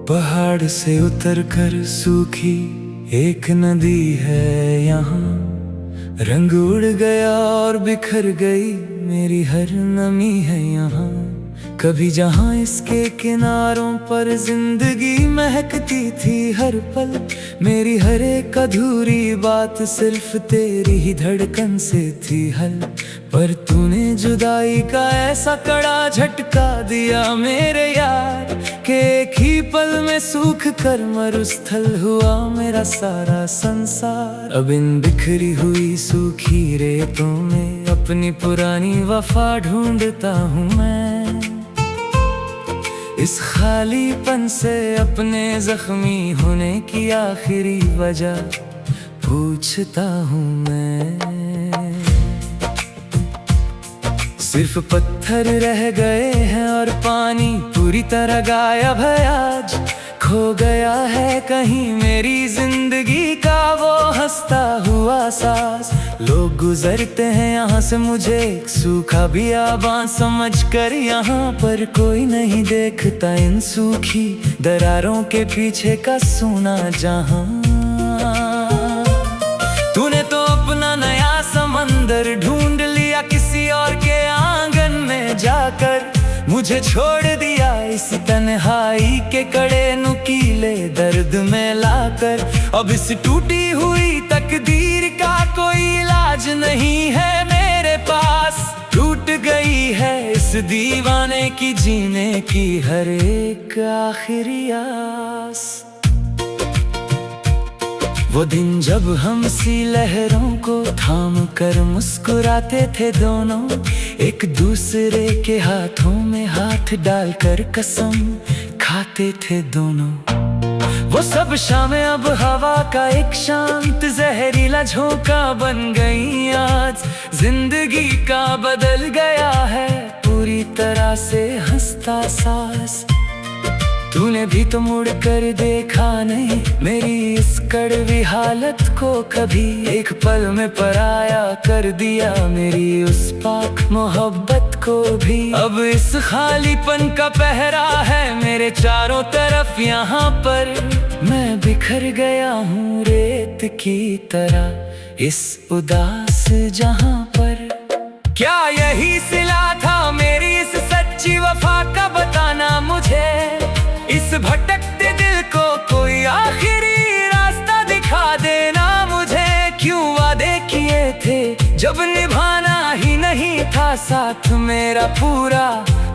पहाड़ से उतरकर सूखी एक नदी है यहाँ, रंग उड़ गया और बिखर गई मेरी हर नमी है यहाँ। कभी जहाँ इसके किनारों पर जिंदगी महकती थी हर पल, मेरी हर एक अधूरी बात सिर्फ तेरी ही धड़कन से थी हल। पर तूने जुदाई का ऐसा कड़ा झटका दिया मेरे यार, कि एक ही पल में सूख कर मरुस्थल हुआ मेरा सारा संसार। अब इन बिखरी हुई सूखी रेतों में अपनी पुरानी वफा ढूंढता हूँ मैं, इस खालीपन से अपने जख्मी होने की आखिरी वजह पूछता हूँ मैं। सिर्फ पत्थर रह गए हैं और पानी पूरी तरह गायब है आज। खो गया है कहीं मेरी जिंदगी का वो हंसता हुआ सांस। लोग गुजरते हैं यहाँ से मुझे एक सूखा बियाबान समझकर यहाँ, पर कोई नहीं देखता इन सूखी दरारों के पीछे का सूना जहां। तूने तो अपना नया समंदर ढूंढ लिया किसी और के आंगन में जाकर, मुझे छोड़ दिया इस तन्हाई के कड़े नुकीले दर्द में लाकर। अब इस टूटी हुई तकदीर का कोई इलाज नहीं है मेरे पास। टूट गई है इस दीवाने की जीने की हर एक आखिरी आस। वो दिन जब हम सी लहरों को थाम कर मुस्कुराते थे दोनों, एक दूसरे के हाथों में हाथ डालकर कसम खाते थे दोनों। वो सब शामें अब हवा का एक शांत जहरीला झोंका बन गई आज। जिंदगी का बदल गया है पूरी तरह से हंसता सांस। तूने भी तो मुड़ कर देखा नहीं मेरी इस कड़वी हालत को कभी, एक पल में पराया कर दिया मेरी उस पाक मोहब्बत को भी। अब इस खालीपन का पहरा है मेरे चारों तरफ यहाँ पर, मैं बिखर गया हूँ रेत की तरह इस उदास जहां पर। क्या यही सिला था मेरी इस सच्ची वफा का, बताना मुझे इस भटकते दिल को कोई आखिरी रास्ता दिखा देना मुझे। क्यों वादे किए थे जब निभाना ही नहीं था साथ मेरा पूरा,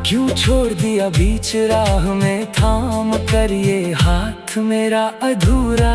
क्यों छोड़ दिया बीच राह में थाम कर ये हाथ मेरा अधूरा।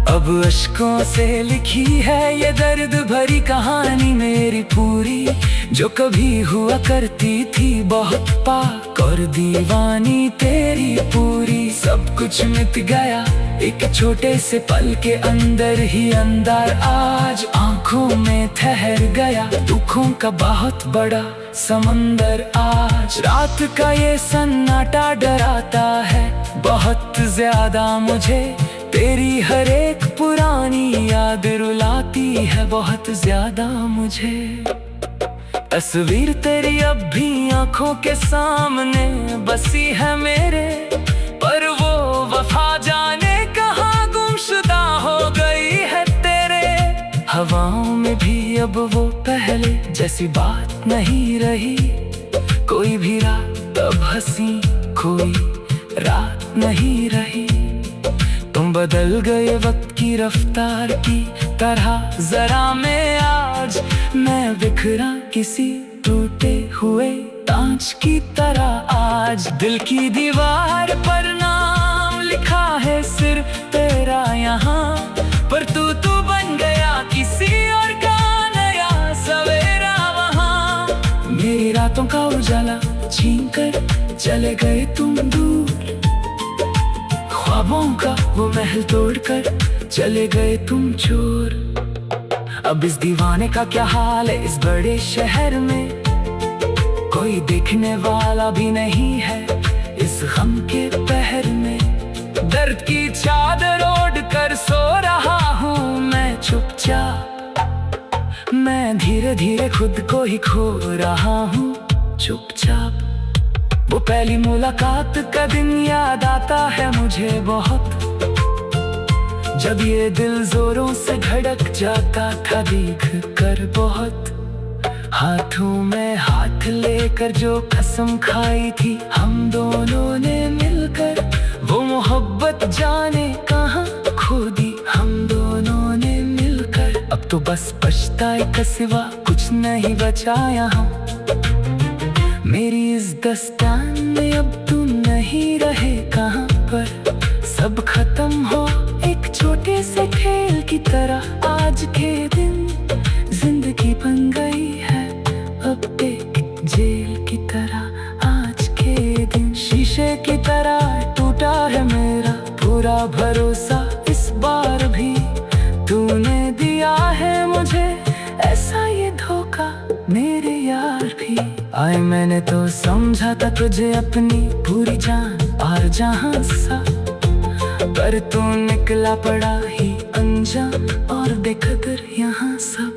अब अश्कों से लिखी है ये दर्द भरी कहानी मेरी पूरी, जो कभी हुआ करती थी बहुत पाक और दीवानी तेरी पूरी। सब कुछ मिट गया एक छोटे से पल के अंदर ही अंदर, आज आंखों में ठहर गया दुखों का बहुत बड़ा समंदर। आज रात का ये सन्नाटा डराता है बहुत ज्यादा मुझे, तेरी हर एक पुरानी याद रुलाती है बहुत ज्यादा मुझे। तस्वीर तेरी अब भी आंखों के सामने बसी है मेरे, पर वो वफा जाने कहाँ गुमशुदा हो गई है तेरे। हवाओं में भी अब वो पहले जैसी बात नहीं रही, कोई भी रात अब हंसी कोई रात नहीं रही। तुम बदल गए वक्त की रफ्तार की तरह जरा मैं आज, मैं बिखरा किसी टूटे हुए कांच की तरह आज। दिल की दीवार पर नाम लिखा है सिर्फ तेरा यहाँ, पर तू बन गया किसी और का नया सवेरा वहाँ। मेरी रातों का उजाला छीन कर चले गए तुम दूर, ख्वाबों का वो महल तोड़कर चले गए तुम चोर। अब इस दीवाने का क्या हाल है इस बड़े शहर में, कोई देखने वाला भी नहीं है इस गम के पहर में। दर्द की चादर ओढ़ कर सो रहा हूँ मैं चुपचाप, मैं धीरे धीरे खुद को ही खो रहा हूँ चुपचाप। वो पहली मुलाकात का दिन याद आता है मुझे बहुत, जब ये दिल जोरों से धड़क जाता था देख कर बहुत। हाथों में हाथ लेकर जो कसम खाई थी हम दोनों ने मिलकर, वो मोहब्बत जाने कहाँ खो दी हम दोनों ने मिलकर। अब तो बस पछताए का सिवा कुछ नहीं बचा यहाँ, मेरी इस दस्तान में अब तुम नहीं रहे कहाँ पर। सब खत्म हो एक छोटे से खेल की तरह, आज के दिन जिंदगी बन गई है अब एक जेल की तरह। आज के दिन शीशे की तरह टूटा है मेरा पूरा भरोसा, इस बार भी तूने दिया है मुझे ऐसा ये धोखा मेरे यार भी। आए मैंने तो समझा था तुझे अपनी पूरी जान और जहां सा, पर तू निकला पड़ा ही अनजान और बेकदर यहाँ सब।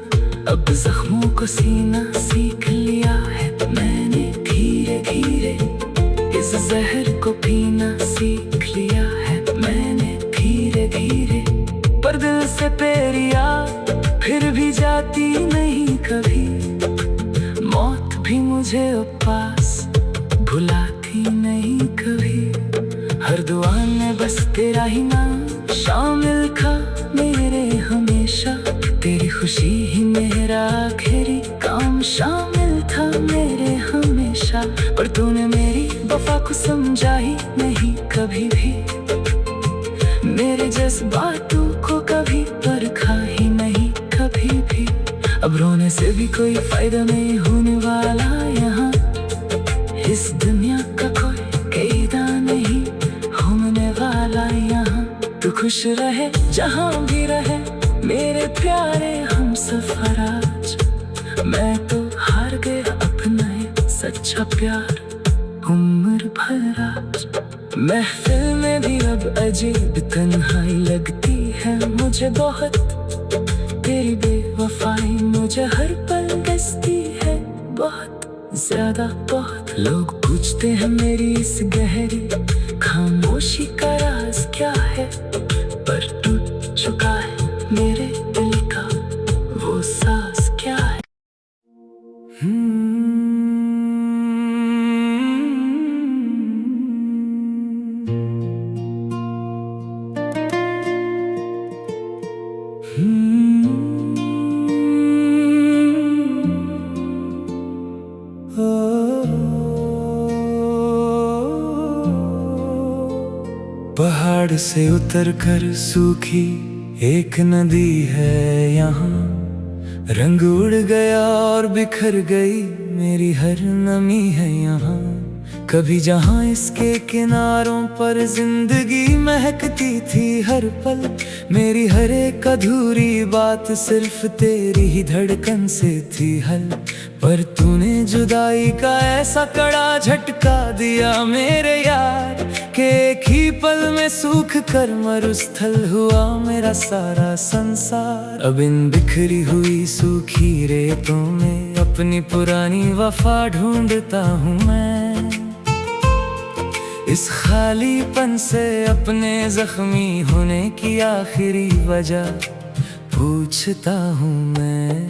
अब जख्मों को सीना सीख लिया है मैंने धीरे धीरे, इस जहर को पीना सीख लिया है मैंने धीरे धीरे। पर दिल से तेरी याद फिर भी जाती नहीं कभी, मौत भी मुझे पास भुलाती नहीं कभी। हर दुआ में बस तेरा ही नाम शामिल था मेरे हमेशा, तेरी खुशी ही मेरा आखिरी काम शामिल था मेरे हमेशा। पर तूने मेरी वफा को समझा ही नहीं कभी भी, मेरे जज्बातों को कभी परखा ही नहीं कभी भी। अब रोने से भी कोई फायदा नहीं होने वाला यहाँ, इस दुनिया का कोई क़ायदा नहीं होने वाला यहाँ। तू खुश रहे जहाँ भी रहे मेरे प्यारे हम सफर आज, मैं तो हार गया अपना ये सच्चा प्यार उम्र भर आज। महफिल में भी अब अजीब तन्हाई लगती है मुझे बहुत, तेरी बेवफाई मुझे हर पल डसती है बहुत ज्यादा बहुत। लोग पूछते हैं मेरी इस गहरी खामोशी का राज क्या है, पर टूट चुका है मेरे दिल का वो साज क्या है। पहाड़ से उतर कर सूखी एक नदी है यहाँ, रंग उड़ गया और बिखर गई मेरी हर नमी है यहाँ। कभी जहाँ इसके किनारों पर जिंदगी महकती थी हर पल, मेरी हर एक अधूरी बात सिर्फ तेरी ही धड़कन से थी हल। पर तूने जुदाई का ऐसा कड़ा झटका दिया मेरे यार, कि एक ही पल में सूख कर मरुस्थल हुआ मेरा सारा संसार। अब इन बिखरी हुई सूखी रेतों में अपनी पुरानी वफा ढूंढता हूँ मैं, इस खालीपन से अपने जख्मी होने की आखिरी वजह पूछता हूँ मैं।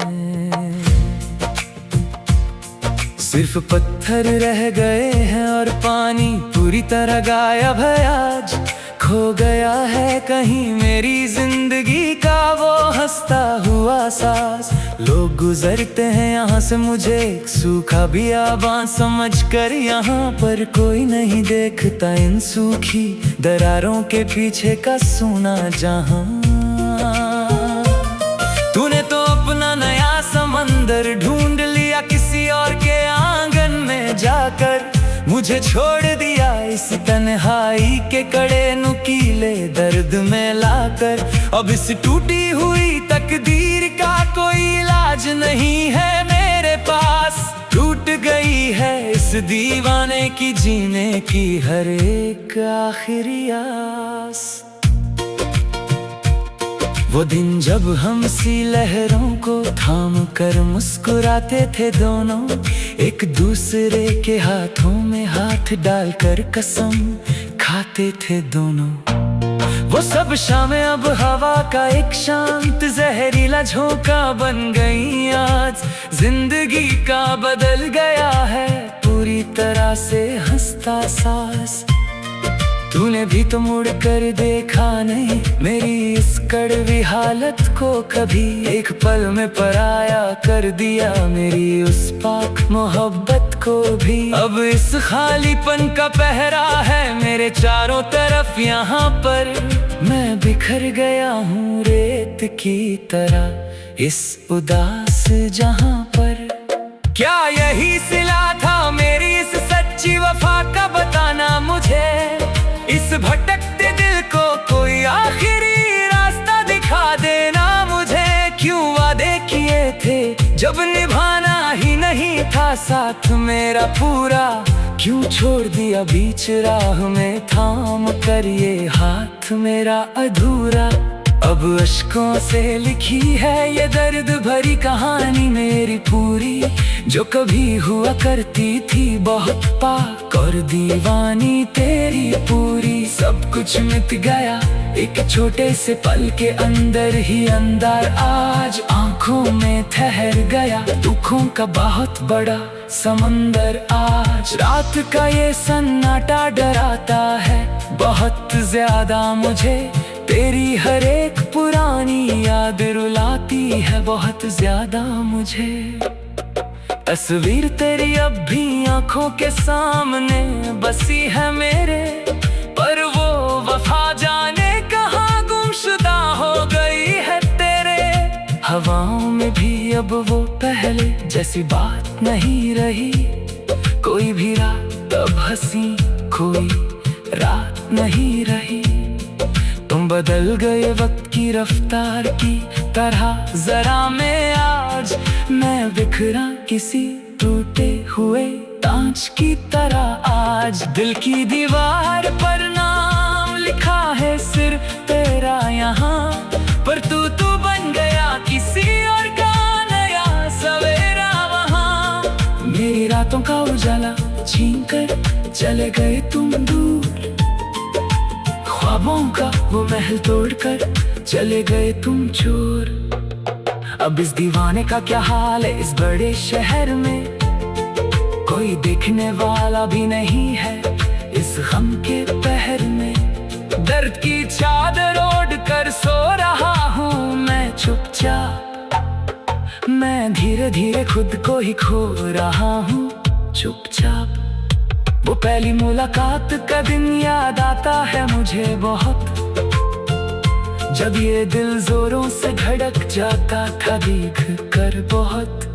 सिर्फ पत्थर रह गए हैं और पानी पूरी तरह गायब है आज, खो गया है कहीं मेरी जिंदगी का वो हंसता हुआ सांस। लोग गुजरते हैं यहाँ से मुझे एक सूखा बियाबान समझ कर यहाँ, पर कोई नहीं देखता इन सूखी दरारों के पीछे का सोना जहां। तूने तो अपना नया समंदर ढूंढ लिया किसी और के आंगन में जाकर, मुझे छोड़ दिया इस तन्हाई के कड़े नुकीले दर्द में लाकर। अब इस टूटी हुई तकदीर का कोई इलाज नहीं है मेरे पास। टूट गई है इस दीवाने की जीने की हर एक आखिरी आस। वो दिन जब हम सी लहरों को थाम कर मुस्कुराते थे दोनों, एक दूसरे के हाथों में हाथ डालकर कसम खाते थे दोनों। वो सब शामें अब हवा का एक शांत जहरीला झोंका बन गई आज। जिंदगी का बदल गया है पूरी तरह से हंसता सास। तूने भी तो मुड़ कर देखा नहीं मेरी इस कड़वी हालत को कभी। एक पल में पराया कर दिया मेरी उस पाक मोहब्बत को भी। अब इस खालीपन का पहरा है मेरे चारों तरफ यहाँ पर। मैं बिखर गया हूँ रेत की तरह इस उदास जहाँ पर। क्या यही सिला था मेरी इस सच्ची वफा का, बताना मुझे। इस भटकते दिल को कोई आखिरी रास्ता दिखा देना मुझे। क्यों वादे किए थे जब निभाना ही नहीं था साथ मेरा पूरा। क्यों छोड़ दिया बीच राह में थाम कर ये हाथ मेरा अधूरा। अब अश्कों से लिखी है ये दर्द भरी कहानी मेरी पूरी। जो कभी हुआ करती थी बहुत पाक और दीवानी तेरी पूरी। सब कुछ मिट गया एक छोटे से पल के अंदर ही अंदर। आज आंखों में ठहर गया दुखों का बहुत बड़ा समंदर। आज रात का ये सन्नाटा डराता है बहुत ज्यादा मुझे। तेरी हर एक पुरानी याद रुलाती है बहुत ज्यादा मुझे। तस्वीर तेरी अब भी आंखों के सामने बसी है मेरे, पर वो वफा जाने कहाँ गुमशुदा हो गई है तेरे। हवाओं में भी अब वो पहले जैसी बात नहीं रही। कोई भी रात अब हंसी कोई रात नहीं रही। तुम बदल गए वक्त की रफ्तार की तरह जरा मैं आज। मैं बिखरा किसी टूटे हुए कांच की तरह आज। दिल की दीवार पर नाम लिखा है सिर्फ तेरा यहाँ, पर तू बन गया किसी और का नया सवेरा वहाँ। मेरी रातों का उजाला छीन कर चले गए तुम दूर। ख्वाबों का वो महल तोड़कर चले गए तुम चोर। अब इस दीवाने का क्या हाल है इस बड़े शहर में। कोई देखने वाला भी नहीं है इस गम के पहर में। दर्द की चादर ओढ़ कर सो रहा हूँ मैं चुपचाप। मैं धीरे धीरे खुद को ही खो रहा हूँ चुपचाप। वो पहली मुलाकात का दिन याद आता है मुझे बहुत, जब ये दिल जोरों से धड़क जाता था भीग कर बहुत।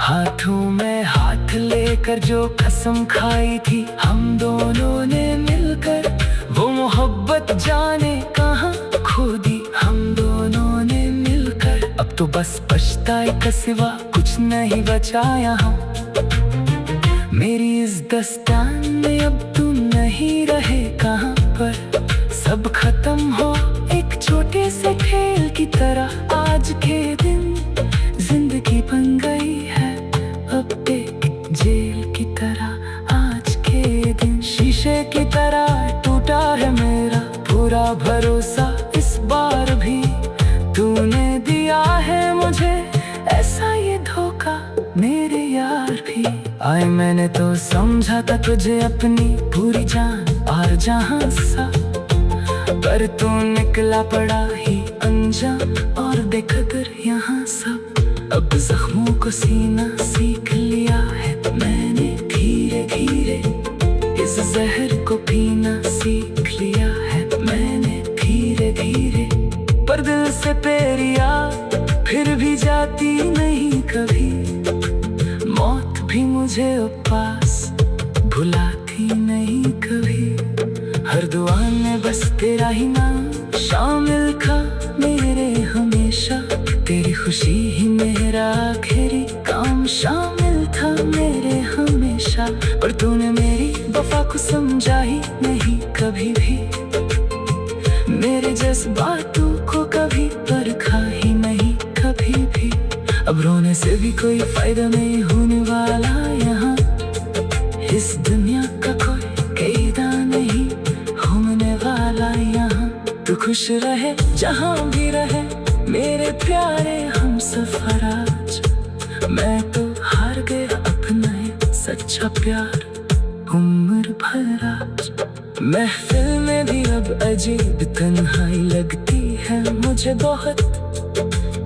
हाथों में हाथ लेकर जो कसम खाई थी हम दोनों ने मिलकर, वो मोहब्बत जाने कहाँ खो दी हम दोनों ने मिलकर। अब तो बस पछताए का सिवा कुछ नहीं बचा यहाँ। मेरी इस दस्तान में अब तुम नहीं रहे कहाँ पर। सब खत्म हो एक छोटे से खेल की तरह। आज के दिन जिंदगी बन गई है अब एक जेल की तरह। आज के दिन शीशे की तरह टूटा है मेरा पूरा भरोसा। इस बार भी तूने दिया है मुझे ऐसा ये धोखा मेरे यार भी। आए मैंने तो समझा था तुझे अपनी पूरी जान और जहां सा, पर तू निकला पड़ा ही अनजान और बेकदर यहाँ सब। अब जख्मों को सीना सीख लिया है मैंने धीरे धीरे। इस जहर को पीना सीख लिया है मैंने धीरे धीरे। पर दिल से तेरी याद फिर भी जाती नहीं कभी। मौत भी मुझे पास भुलाती ही नहीं कभी। हर दुआ में बस तेरा ही नाम शामिल था मेरे हमेशा। तेरी खुशी ही मेरा आखिरी काम शामिल था मेरे हमेशा। पर तूने मेरी वफा को समझा ही नहीं कभी भी, मेरे जज्बातों को कभी परखा ही नहीं कभी भी। अब रोने से भी कोई फायदा नहीं होने वाला यहाँ, इस दुनिया का कोई क़ायदा नहीं होने वाला यहाँ। तू खुश रहे जहाँ भी रहे मेरे प्यारे हम सफर आज। मैं तो हार गया अपना ये सच्चा प्यार उम्र भर आज। महफिल में भी अब अजीब तन्हाई लगती है मुझे बहुत,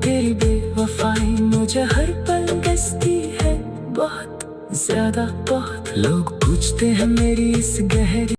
तेरी बेवफाई मुझे हर पल गसती है बहुत ज्यादा बहुत। लोग पूछते हैं मेरी इस गहरी